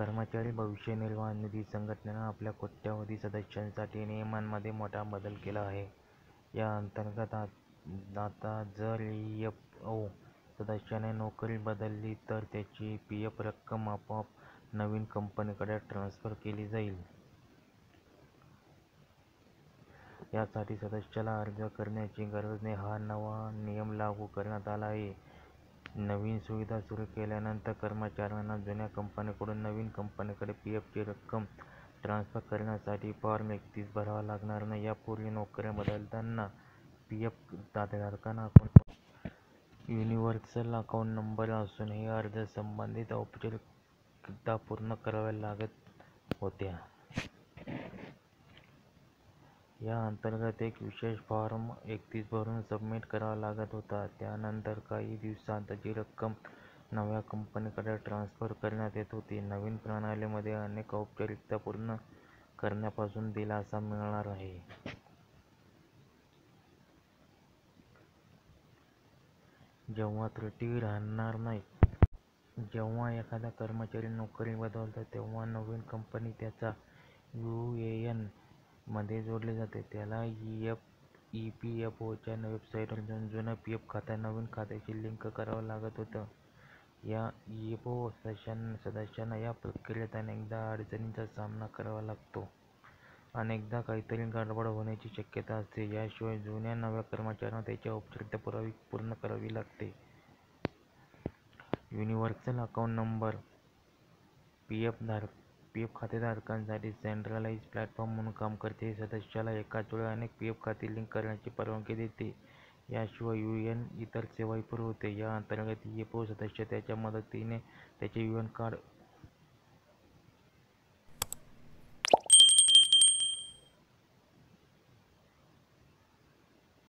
कर्मचारी भविष्य निर्वाह निधी संघटनेनं आपल्या कोट्यवधी सदस्यांसाठी नियमांमध्ये मोठा बदल केला आहे. या अंतर्गत आता जर EFO सदस्याने नोकरी बदलली तर त्याची PF रक्कम आपोआप नवीन कंपनीकडे ट्रान्स्फर केली जाईल. यासाठी सदस्याला अर्ज करण्याची गरज नाही. हा नवा नियम लागू करण्यात आला आहे. नवीन सुविधा सुरू केल्यानंतर कर्मचाऱ्यांना जुन्या कंपनीकडून नवीन कंपनीकडे PFची रक्कम ट्रान्स्फर करण्यासाठी फॉर्म 31 भरावा लागणार नाही. यापूर्वी नोकऱ्या बदलताना PF खातेधारकांना युनिव्हर्सल अकाउंट नंबर असूनही अर्ज संबंधित औपचारिकता पूर्ण कराव्या लागत होत्या. या अंतर्गत एक विशेष फॉर्म 31 भरून सबमिट करावा लागत होता. त्यानंतर काही दिवसांत जी रक्कम नव्या कंपनीकडे ट्रान्स्फर करण्यात येत होती. नवीन प्रणालीमध्ये अनेक औपचारिकता पूर्ण करण्यापासून दिलासा मिळणार आहे. जेव्हा त्रुटी राहणार नाहीत. जेव्हा एखादा कर्मचारी नोकरी बदलतो तेव्हा नवीन कंपनी त्याचा UAN मध्ये जोडली जाते. त्याला EPFOच्या वेबसाईटवर जाऊन जुनं PF खातं नवीन खात्याशी लिंक करावं लागत होतं. या EFO सदस्यांना या प्रक्रियेत अनेकदा अडचणींचा सामना करावा लागतो. अनेकदा काहीतरी गडबड होण्याची शक्यता असते. याशिवाय जुन्या नव्या कर्मचाऱ्यांना त्याची औपचारिकता पूर्ण करावी लागते. युनिव्हर्सल अकाउंट नंबर PF खातेधारकांसाठी सेंट्रलाइज्ड प्लॅटफॉर्म म्हणून काम करते. हे सदस्याला एकाच वेळी अनेक PF खाती लिंक करण्याची परवानगी देते. याशिवाय UAN इतर सेवाही पुरवते. या अंतर्गत EFO सदस्य त्याच्या मदतीने त्याचे UAN कार्ड